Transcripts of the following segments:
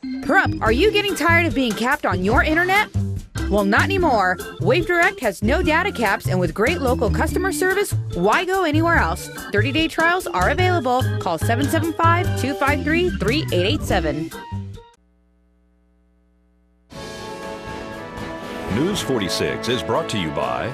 Perup, are you getting tired of being capped on your internet? Well, not anymore. Wave Direct has no data caps, and with great local customer service, why go anywhere else? 30-day trials are available. Call 775-253-3887. News 46 is brought to you by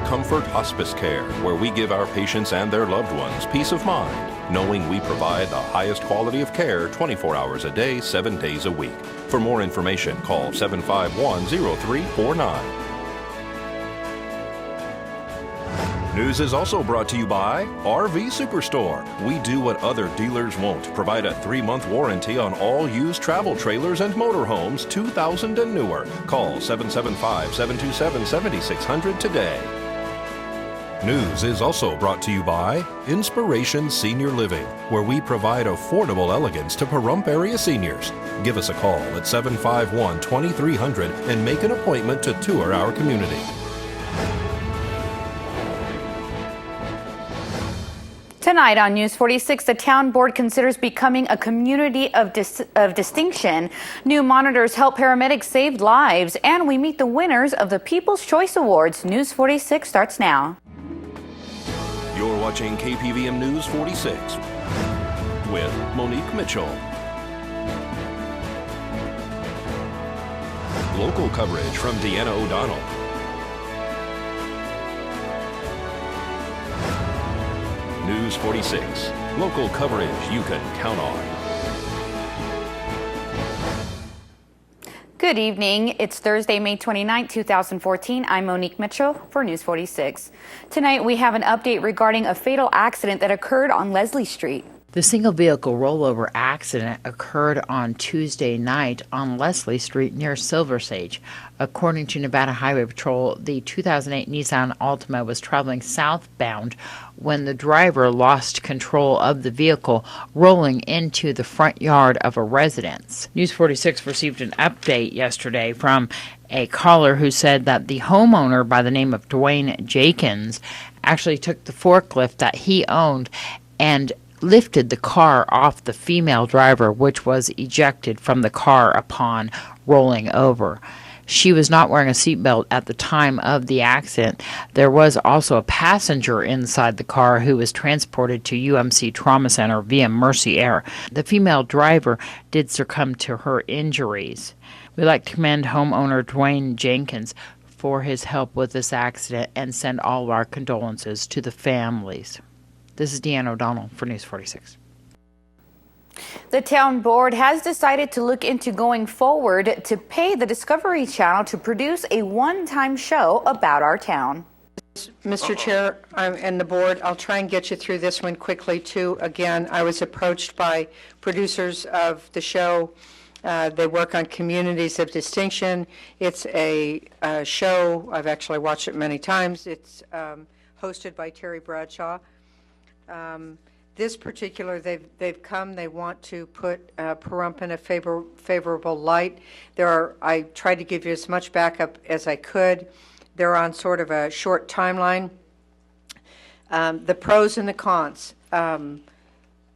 Comfort Hospice Care, where we give our patients and their loved ones peace of mind, knowing we provide the highest quality of care 24 hours a day, 7 days a week. For more information, call 751-0349. News is also brought to you by RV Superstore. We do what other dealers won't. Provide a 3-month warranty on all used travel trailers and motorhomes, 2000 and newer. Call 775-727-7600 today. News is also brought to you by Inspiration Senior Living, where we provide affordable elegance to Pahrump area seniors. Give us a call at 751-2300 and make an appointment to tour our community. Tonight on News 46, the town board considers becoming a community of distinction. New monitors help paramedics save lives, and we meet the winners of the People's Choice Awards. News 46 starts now. You're watching KPVM News 46 with Monique Mitchell. Local coverage from Deanna O'Donnell. News 46, local coverage you can count on. Good evening. It's Thursday, May 29, 2014. I'm Monique Mitchell for News 46. Tonight we have an update regarding a fatal accident that occurred on Leslie Street. The single vehicle rollover accident occurred on Tuesday night on Leslie Street near Silver Sage. According to Nevada Highway Patrol, the 2008 Nissan Altima was traveling southbound when the driver lost control of the vehicle, rolling into the front yard of a residence. News 46 received an update yesterday from a caller who said that the homeowner by the name of Dwayne Jenkins actually took the forklift that he owned and lifted the car off the female driver, which was ejected from the car upon rolling over. She was not wearing a seatbelt at the time of the accident. There was also a passenger inside the car who was transported to UMC Trauma Center via Mercy Air. The female driver did succumb to her injuries. We'd like to commend homeowner Dwayne Jenkins for his help with this accident and send all of our condolences to the families. This is Deanna O'Donnell for News 46. The town board has decided to look into going forward to pay the Discovery Channel to produce a one-time show about our town. Mr. Chair and the board, I'll try and get you through this one quickly too. Again, I was approached by producers of the show. They work on Communities of Distinction. It's a show, I've actually watched it many times. It's hosted by Terry Bradshaw. This particular, they've come, they want to put Pahrump in a favorable light. I tried to give you as much backup as I could. They're on sort of a short timeline. The pros and the cons.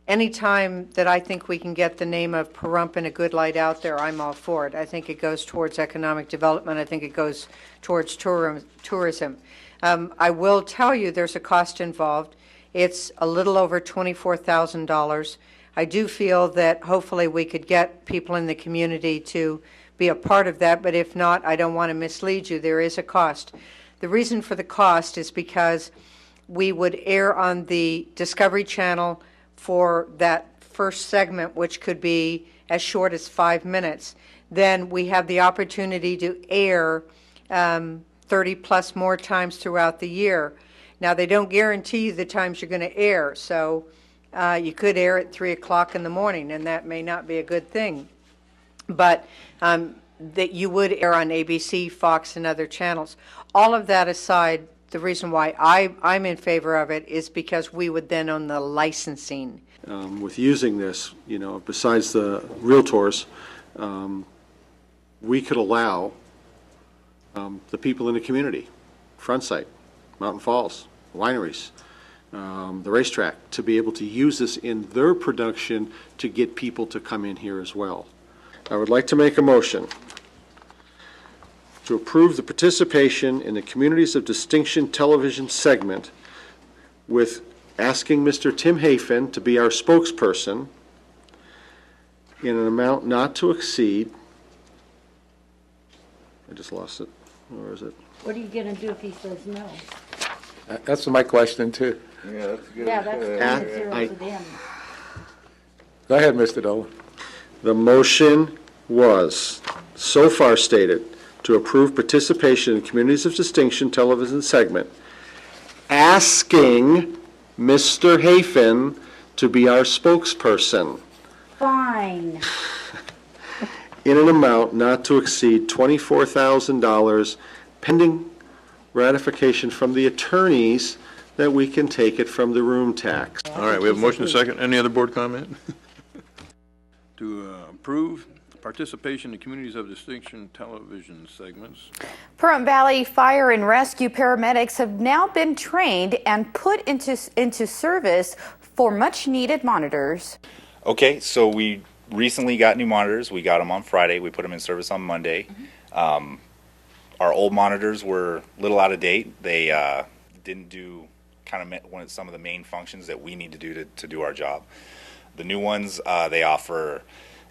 Anytime that I think we can get the name of Pahrump in a good light out there, I'm all for it. I think it goes towards economic development. I think it goes towards tourism. I will tell you there's a cost involved. It's a little over $24,000. I do feel that hopefully we could get people in the community to be a part of that, but if not, I don't want to mislead you. There is a cost. The reason for the cost is because we would air on the Discovery Channel for that first segment, which could be as short as 5 minutes. Then we have the opportunity to air 30 plus more times throughout the year. Now, they don't guarantee you the times you're going to air, so you could air at 3 o'clock in the morning, and that may not be a good thing. But that you would air on ABC, Fox, and other channels. All of that aside, the reason why I'm in favor of it is because we would then own the licensing. With using this, besides the realtors, we could allow the people in the community, Front Sight, Mountain Falls, wineries, the racetrack, to be able to use this in their production to get people to come in here as well. I would like to make a motion to approve the participation in the Communities of Distinction television segment with asking Mr. Tim Hafen to be our spokesperson in an amount not to exceed, I just lost it, where is it? What are you gonna do if he says no? That's my question, too. Yeah, that's three zeros again. Go ahead, Mr. Dolan. The motion was so far stated to approve participation in Communities of Distinction television segment, asking Mr. Hafen to be our spokesperson Fine. in an amount not to exceed $24,000, pending ratification from the attorneys that we can take it from the room tax. All right, we have a motion and a second. Any other board comment? To approve participation in Communities of Distinction television segments. Pahrump Valley Fire and Rescue paramedics have now been trained and put into service for much-needed monitors. Okay, so we recently got new monitors. We got them on Friday. We put them in service on Monday. Our old monitors were a little out of date. They didn't do some of the main functions that we need to do to do our job. The new ones, they offer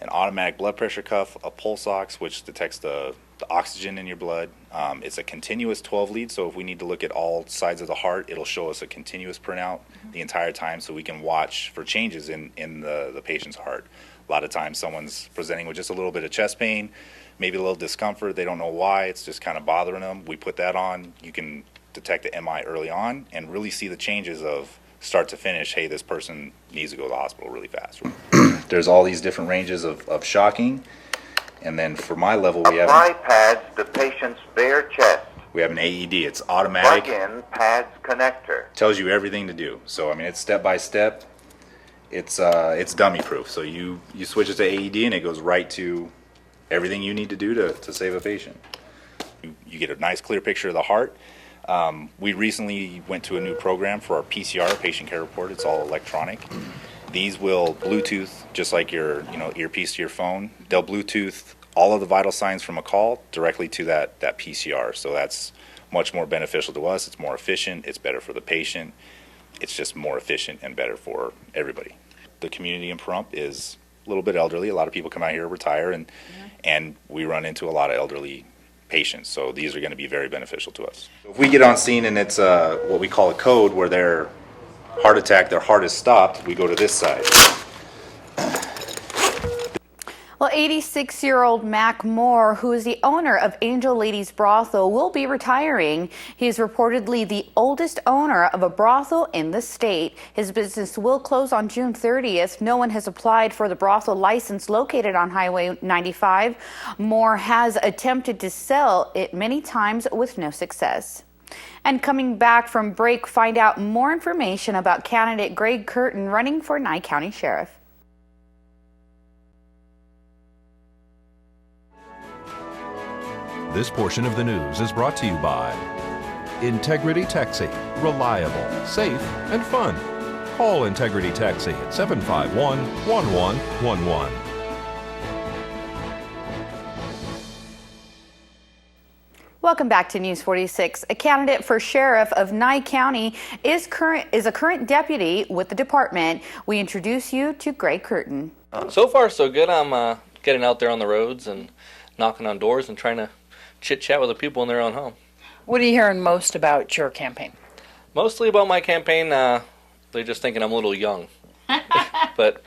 an automatic blood pressure cuff, a pulse ox, which detects the oxygen in your blood. It's a continuous 12 lead, so if we need to look at all sides of the heart, it'll show us a continuous printout the entire time, so we can watch for changes in the patient's heart. A lot of times someone's presenting with just a little bit of chest pain, maybe a little discomfort, they don't know why, it's just kind of bothering them. We put that on, you can detect the MI early on and really see the changes of start to finish. Hey, this person needs to go to the hospital really fast. There's all these different ranges of shocking, and then for my level we have apply pads to patient's bare chest. We have an AED. It's automatic. Plug-in pads connector. Tells you everything to do. So I mean, it's step by step. It's dummy proof. So you switch it to AED and it goes right to everything you need to do to save a patient. You get a nice clear picture of the heart. We recently went to a new program for our PCR, patient care report. It's all electronic. These will Bluetooth, just like your earpiece to your phone. They'll Bluetooth all of the vital signs from a call directly to that PCR. So that's much more beneficial to us. It's more efficient. It's better for the patient. It's just more efficient and better for everybody. The community in Pahrump is a little bit elderly. A lot of people come out here to retire, and we run into a lot of elderly patients. So these are going to be very beneficial to us. If we get on scene and it's what we call a code where their heart attack, their heart is stopped, we go to this side. Well, 86-year-old Mac Moore, who is the owner of Angel Ladies Brothel, will be retiring. He is reportedly the oldest owner of a brothel in the state. His business will close on June 30th. No one has applied for the brothel license located on Highway 95. Moore has attempted to sell it many times with no success. And coming back from break, find out more information about candidate Greg Curtin running for Nye County Sheriff. This portion of the news is brought to you by Integrity Taxi. Reliable, safe, and fun. Call Integrity Taxi at 751-1111. Welcome back to News 46. A candidate for sheriff of Nye County is a current deputy with the department. We introduce you to Greg Curtin. So far, so good. I'm getting out there on the roads and knocking on doors and trying to chit-chat with the people in their own home. What are you hearing most about your campaign? Mostly about my campaign, they're just thinking I'm a little young. But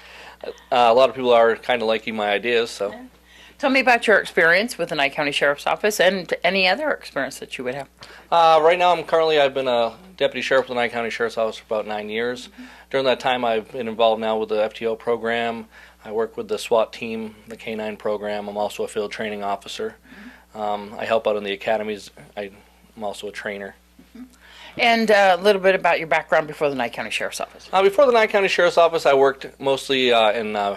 a lot of people are kind of liking my ideas, so. Tell me about your experience with the Nye County Sheriff's Office and any other experience that you would have. Right now, I've been a deputy sheriff with the Nye County Sheriff's Office for about 9 years. During that time, I've been involved now with the FTO program. I work with the SWAT team, the K-9 program. I'm also a field training officer. I help out in the academies. I'm also a trainer. And a little bit about your background before the Nye County Sheriff's Office. Before the Nye County Sheriff's Office, I worked mostly in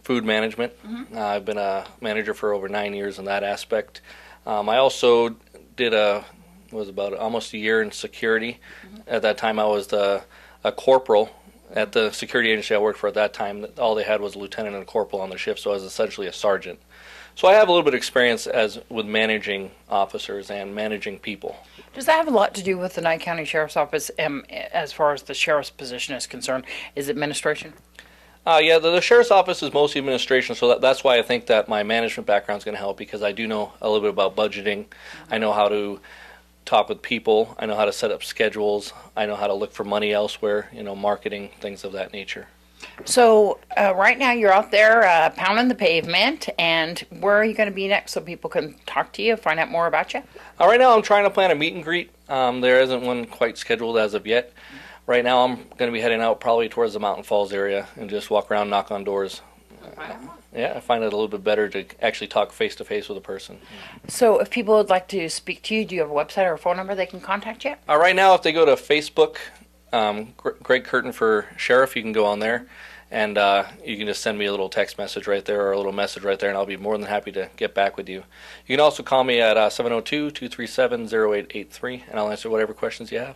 food management. I've been a manager for over 9 years in that aspect. I also did was about almost a year in security. At that time, I was a corporal At the security agency I worked for at that time, all they had was a lieutenant and a corporal on the shift, so I was essentially a sergeant. So I have a little bit of experience with managing officers and managing people. Does that have a lot to do with the Nye County Sheriff's Office as far as the sheriff's position is concerned? Is it administration? Yeah, the sheriff's office is mostly administration, so that's why I think that my management background is going to help, because I do know a little bit about budgeting. I know how to talk with people. I know how to set up schedules. I know how to look for money elsewhere, marketing, things of that nature. So right now you're out there pounding the pavement, and where are you going to be next so people can talk to you, find out more about you? Right now I'm trying to plan a meet and greet. There isn't one quite scheduled as of yet. Right now I'm going to be heading out probably towards the Mountain Falls area and just walk around, knock on doors. Yeah, I find it a little bit better to actually talk face-to-face with a person. So if people would like to speak to you, do you have a website or a phone number they can contact you? Right now, if they go to Facebook, Greg Curtin for Sheriff, you can go on there, and you can just send me a little text message right there or a little message right there, and I'll be more than happy to get back with you. You can also call me at 702-237-0883, and I'll answer whatever questions you have.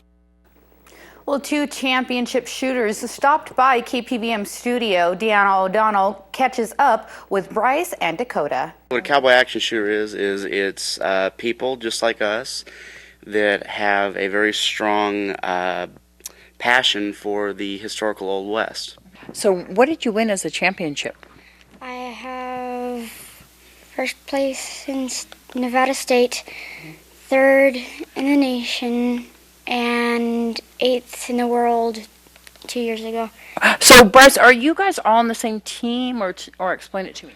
Well, 2 championship shooters stopped by KPVM studio. Deanna O'Donnell catches up with Bryce and Dakota. What a cowboy action shooter is it's people just like us that have a very strong passion for the historical Old West. So what did you win as a championship? I have first place in Nevada State, third in the nation, and 8th in the world 2 years ago. So, Bryce, are you guys all on the same team, or explain it to me?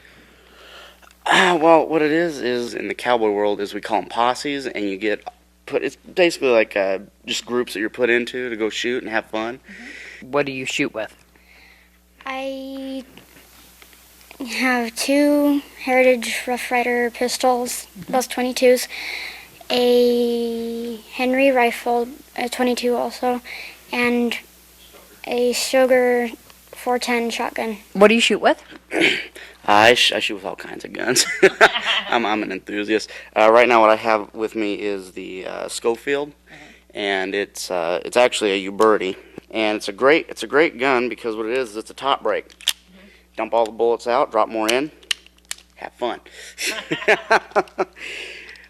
Well, what it is in the cowboy world is we call them posses, and you get put. It's basically like just groups that you're put into to go shoot and have fun. Mm-hmm. What do you shoot with? I have 2 Heritage Rough Rider pistols, those 22s. A Henry rifle, a 22 also, and a Stoger 410 shotgun. What do you shoot with? I shoot with all kinds of guns. I'm an enthusiast. Right now, what I have with me is the Schofield, and it's actually a Uberti, and it's a great gun because what it is it's a top break. Dump all the bullets out, drop more in, have fun.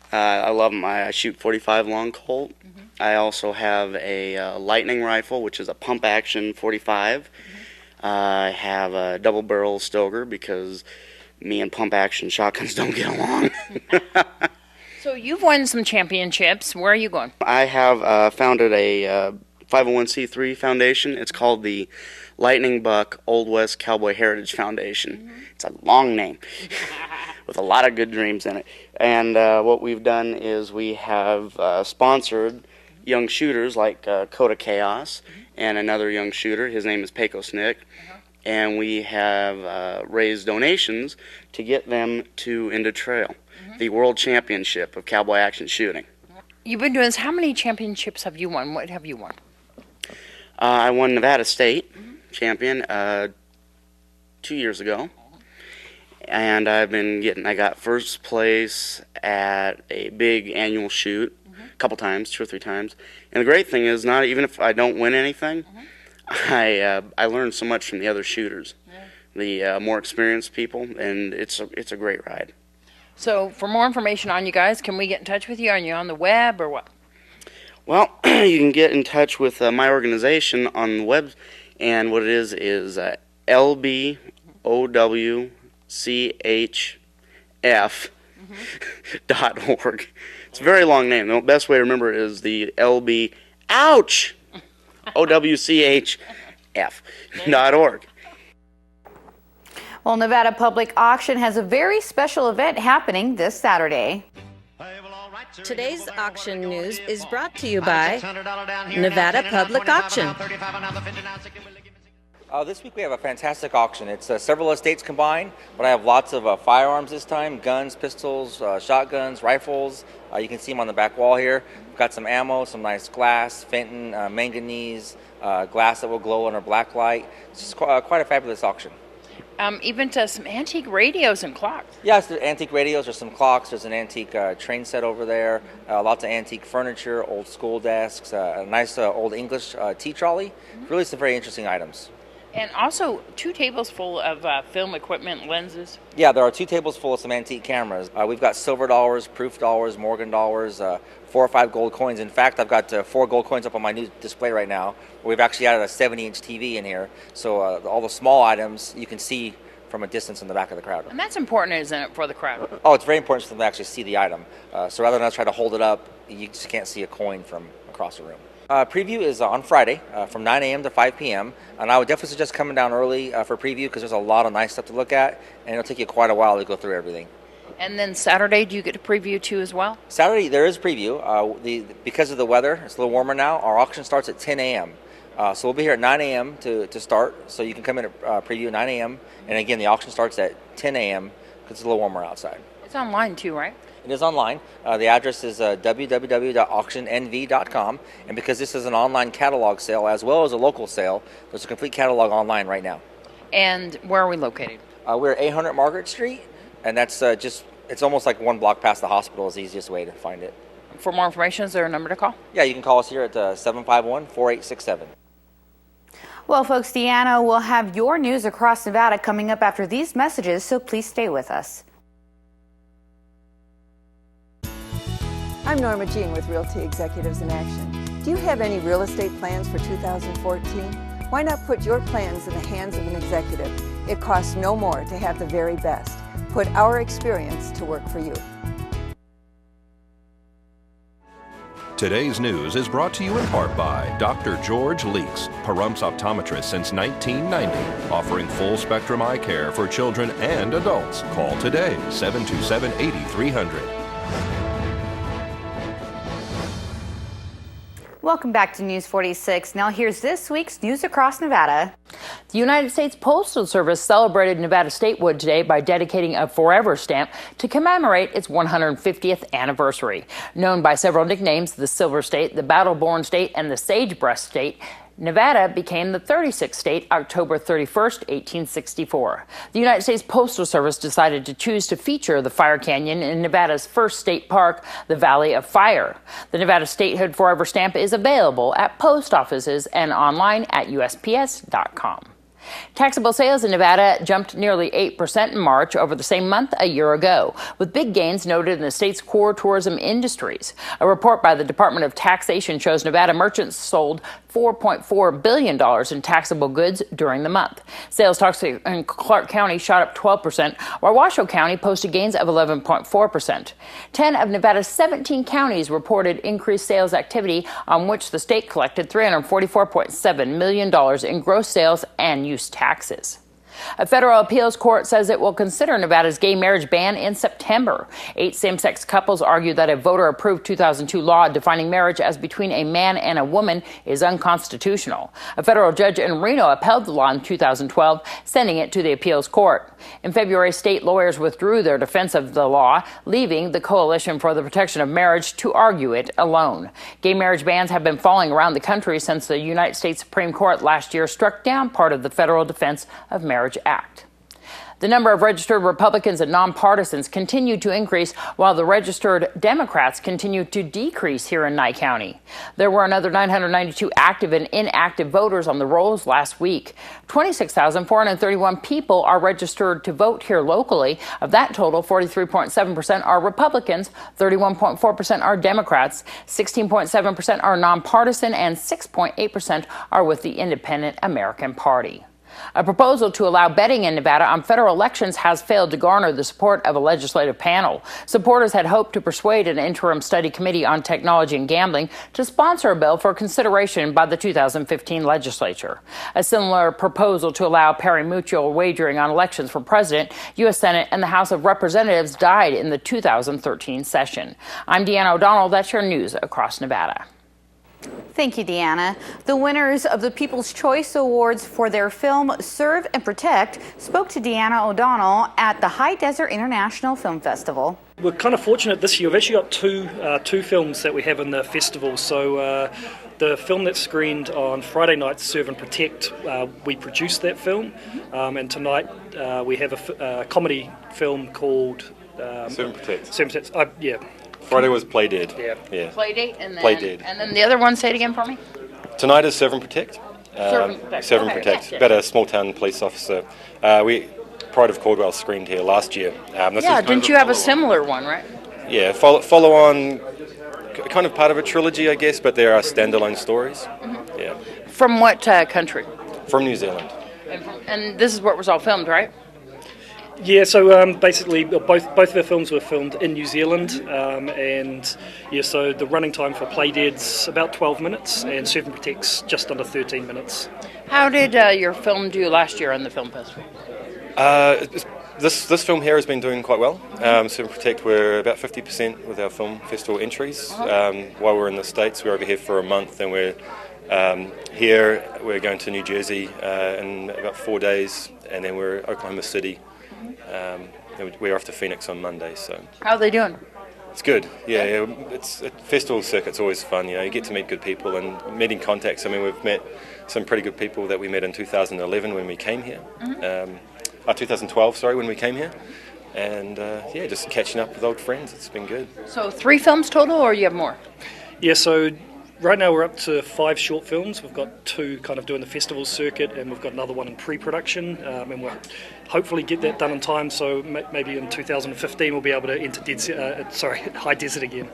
I love them. I shoot 45 long Colt. I also have a Lightning rifle, which is a pump action 45. I have a double barrel Stoger because me and pump action shotguns don't get along. So you've won some championships. Where are you going? I have founded a 501c3 foundation. It's called the Lightning Buck Old West Cowboy Heritage Foundation. It's a long name with a lot of good dreams in it. And what we've done is we have sponsored young shooters like Coda Chaos and another young shooter. His name is Pecos Snick. And we have raised donations to get them to Into Trail, the World Championship of Cowboy Action Shooting. You've been doing this. How many championships have you won? What have you won? I won Nevada State champion 2 years ago. And I got first place at a big annual shoot a couple times, 2 or 3 times. And the great thing is, not even if I don't win anything, I learned so much from the other shooters, the more experienced people, and it's a great ride. So for more information on you guys, can we get in touch with you? Are you on the web or what? Well, you can get in touch with my organization on the web, and what it is LBOWCHF.org. It's a very long name. The best way to remember it is the LB, ouch, OWCHF.org. Well, Nevada Public Auction has a very special event happening this Saturday. Today's auction news is brought to you by Nevada Public Auction. This week we have a fantastic auction. It's several estates combined, but I have lots of firearms this time, guns, pistols, shotguns, rifles. You can see them on the back wall here. We've got some ammo, some nice glass, Fenton, manganese, glass that will glow under black light. It's just quite a fabulous auction. Even to some antique radios and clocks. Yes, there's antique radios, there's some clocks, there's an antique train set over there, lots of antique furniture, old school desks, a nice old English tea trolley. Really some very interesting items. And also 2 tables full of film equipment, lenses. Yeah, there are 2 tables full of some antique cameras. We've got silver dollars, proof dollars, Morgan dollars, 4 or 5 gold coins. In fact, I've got 4 gold coins up on my new display right now. We've actually added a 70-inch TV in here, so all the small items you can see from a distance in the back of the crowd. And that's important, isn't it, for the crowd? Oh, it's very important for them to actually see the item. So rather than us try to hold it up, you just can't see a coin from across the room. Preview is on Friday from 9 a.m. to 5 p.m. And I would definitely suggest coming down early for preview because there's a lot of nice stuff to look at, and it'll take you quite a while to go through everything. And then Saturday, do you get to preview too as well? Saturday, there is preview. Because of the weather, it's a little warmer now, our auction starts at 10 a.m. So we'll be here at 9 a.m. to start, so you can come in at preview at 9 a.m. And again, the auction starts at 10 a.m. because it's a little warmer outside. It's online too, right? It is online. The address is www.auctionnv.com, and because this is an online catalog sale as well as a local sale, there's a complete catalog online right now. And where are we located? We're at 800 Margaret Street, and that's it's almost like 1 block past the hospital is the easiest way to find it. For more information, is there a number to call? Yeah, you can call us here at 751-4867. Well, folks, Deanna will have your news across Nevada coming up after these messages, so please stay with us. I'm Norma Jean with Realty Executives in Action. Do you have any real estate plans for 2014? Why not put your plans in the hands of an executive? It costs no more to have the very best. Put our experience to work for you. Today's news is brought to you in part by Dr. George Leeks, Pahrumps optometrist since 1990, offering full-spectrum eye care for children and adults. Call today, 727-8300. Welcome back to News 46. Now here's this week's news across Nevada. The United States Postal Service celebrated Nevada statehood today by dedicating a forever stamp to commemorate its 150th anniversary. Known by several nicknames, the Silver State, the Battle-Born State, and the Sagebreast State, Nevada became the 36th state October 31st, 1864. The United States Postal Service decided to choose to feature the Fire Canyon in Nevada's first state park, the Valley of Fire. The Nevada Statehood Forever stamp is available at post offices and online at USPS.com. Taxable sales in Nevada jumped nearly 8% in March over the same month a year ago, with big gains noted in the state's core tourism industries. A report by the Department of Taxation shows Nevada merchants sold $4.4 billion in taxable goods during the month. Sales tax in Clark County shot up 12%, while Washoe County posted gains of 11.4%. 10 of Nevada's 17 counties reported increased sales activity, on which the state collected $344.7 million in gross sales and use taxes. A federal appeals court says it will consider Nevada's gay marriage ban in September. 8 same-sex couples argue that a voter-approved 2002 law defining marriage as between a man and a woman is unconstitutional. A federal judge in Reno upheld the law in 2012, sending it to the appeals court. In February, state lawyers withdrew their defense of the law, leaving the Coalition for the Protection of Marriage to argue it alone. Gay marriage bans have been falling around the country since the United States Supreme Court last year struck down part of the Federal Defense of Marriage Act. The number of registered Republicans and nonpartisans continued to increase, while the registered Democrats continued to decrease here in Nye County. There were another 992 active and inactive voters on the rolls last week. 26,431 people are registered to vote here locally. Of that total, 43.7% are Republicans, 31.4% are Democrats, 16.7% are nonpartisan, and 6.8% are with the Independent American Party. A proposal to allow betting in Nevada on federal elections has failed to garner the support of a legislative panel. Supporters had hoped to persuade an interim study committee on technology and gambling to sponsor a bill for consideration by the 2015 legislature. A similar proposal to allow pari-mutuel wagering on elections for president, U.S. Senate, and the House of Representatives died in the 2013 session. I'm Deanna O'Donnell. That's your news across Nevada. Thank you, Deanna. The winners of the People's Choice Awards for their film Serve and Protect spoke to Deanna O'Donnell at the High Desert International Film Festival. We're kind of fortunate this year. We've actually got two films that we have in the festival. So the film that screened on Friday night, Serve and Protect, we produced that film. And tonight we have a comedy film called Serve and Protect. Serve and Protect. Yeah. Friday was Play Dead. Yeah. Play Date, and then Play Dead. And then the other one, say it again for me. Tonight is Serve and Protect, Serve and Protect. About a small town police officer. Pride of Caldwell screened here last year. Didn't you have a similar one, right? Yeah, follow on, kind of part of a trilogy, I guess, but there are standalone stories. Mm-hmm. Yeah. From what country? From New Zealand. And this is where it was all filmed, right? Yeah, so basically both of our films were filmed in New Zealand, so the running time for Playdead's about 12 minutes and Serve and Protect's just under 13 minutes. How did your film do last year on the film festival? This film here has been doing quite well. Serve and Protect, we're about 50% with our film festival entries. While we're in the States, we're over here for a month, and we're here. We're going to New Jersey in about 4 days, and then we're Oklahoma City. We're off to Phoenix on Monday. So how are they doing? It's good. Yeah. It's a festival circuit's always fun. You get to meet good people and meeting contacts. I mean, we've met some pretty good people that we met in 2011 when we came here. 2012, sorry, when we came here. And just catching up with old friends. It's been good. So 3 films total, or you have more? Yeah, so right now we're up to 5 short films. We've got 2 kind of doing the festival circuit, and we've got another one in pre-production, and we'll hopefully get that done in time, so maybe in 2015 we'll be able to enter High Desert again.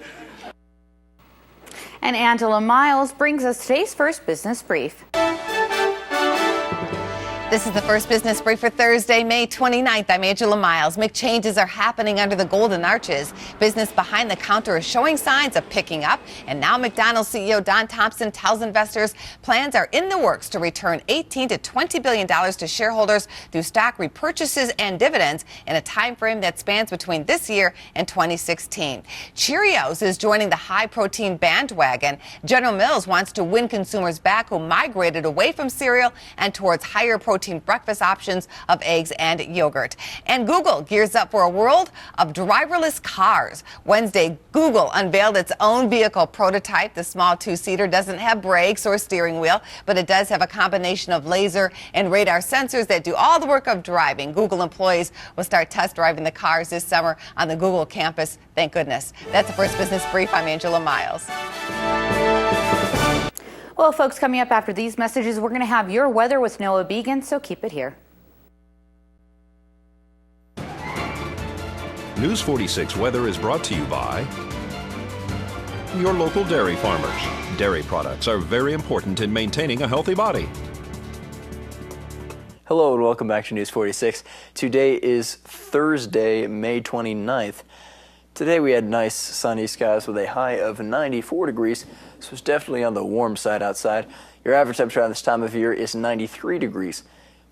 And Angela Miles brings us today's first business brief. This is the first business brief for Thursday, May 29th. I'm Angela Miles. McChanges are happening under the Golden Arches. Business behind the counter is showing signs of picking up. And now McDonald's CEO Don Thompson tells investors plans are in the works to return $18 to $20 billion to shareholders through stock repurchases and dividends in a time frame that spans between this year and 2016. Cheerios is joining the high-protein bandwagon. General Mills wants to win consumers back who migrated away from cereal and towards higher protein breakfast options of eggs and yogurt. And Google gears up for a world of driverless cars. Wednesday, Google unveiled its own vehicle prototype. The small 2-seater doesn't have brakes or steering wheel, but it does have a combination of laser and radar sensors that do all the work of driving. Google employees will start test driving the cars this summer on the Google campus. Thank goodness. That's the first business brief. I'm Angela Miles. Well, folks, coming up after these messages, we're going to have your weather with Noah Began, so keep it here. News 46 weather is brought to you by your local dairy farmers. Dairy products are very important in maintaining a healthy body. Hello and welcome back to News 46. Today is Thursday, May 29th. Today we had nice sunny skies with a high of 94 degrees, so it's definitely on the warm side outside. Your average temperature at this time of year is 93 degrees.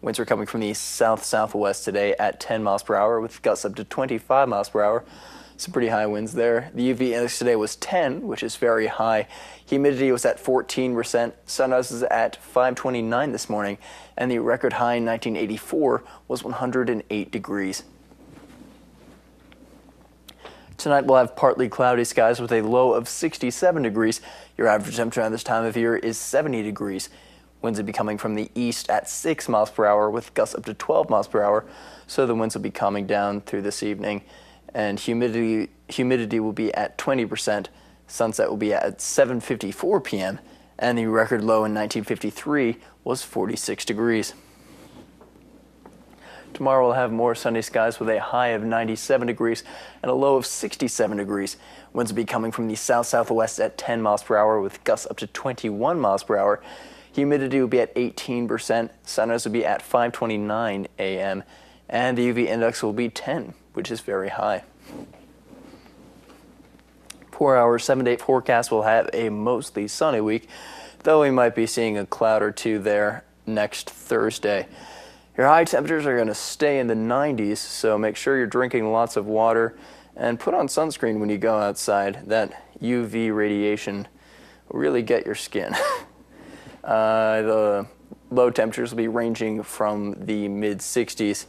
Winds are coming from the south-southwest today at 10 miles per hour with gusts up to 25 miles per hour. Some pretty high winds there. The UV index today was 10, which is very high. Humidity was at 14%. Sunrise is at 5:29 this morning, and the record high in 1984 was 108 degrees. Tonight we'll have partly cloudy skies with a low of 67 degrees. Your average temperature at this time of year is 70 degrees. Winds will be coming from the east at 6 miles per hour with gusts up to 12 miles per hour. So the winds will be calming down through this evening. And humidity will be at 20%. Sunset will be at 7:54 p.m. And the record low in 1953 was 46 degrees. Tomorrow we'll have more sunny skies with a high of 97 degrees and a low of 67 degrees. Winds will be coming from the south-southwest at 10 miles per hour with gusts up to 21 miles per hour. Humidity will be at 18%. Sunrise will be at 5:29 a.m. And the UV index will be 10, which is very high. 4-hour, 7-day forecast will have a mostly sunny week, though we might be seeing a cloud or two there next Thursday. Your high temperatures are going to stay in the 90s, so make sure you're drinking lots of water and put on sunscreen when you go outside. That UV radiation will really get your skin. The low temperatures will be ranging from the mid-60s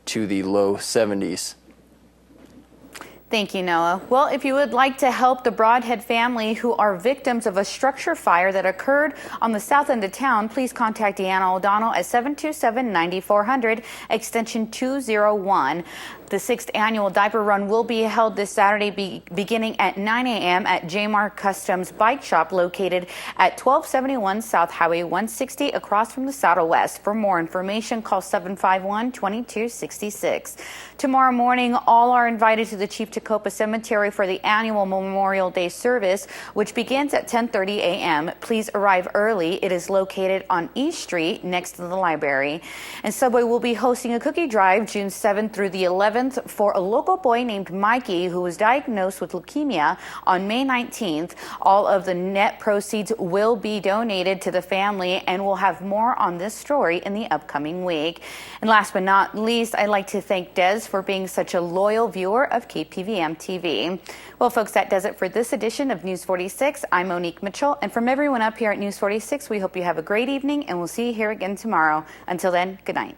to the low 70s. Thank you, Noah. Well, if you would like to help the Broadhead family who are victims of a structure fire that occurred on the south end of town, please contact Deanna O'Donnell at 727-9400, extension 201. The 6th annual diaper run will be held this Saturday beginning at 9 a.m. at Jmar Customs Bike Shop located at 1271 South Highway 160 across from the Saddle West. For more information, call 751-2266. Tomorrow morning, all are invited to the Chief Tecopa Cemetery for the annual Memorial Day service, which begins at 10:30 a.m. Please arrive early. It is located on East Street next to the library. And Subway will be hosting a cookie drive June 7th through the 11th for a local boy named Mikey who was diagnosed with leukemia on May 19th. All of the net proceeds will be donated to the family, and we'll have more on this story in the upcoming week. And last but not least, I'd like to thank Des for being such a loyal viewer of KPVM TV. Well, folks, that does it for this edition of News 46. I'm Monique Mitchell, and from everyone up here at News 46, we hope you have a great evening, and we'll see you here again tomorrow. Until then, good night.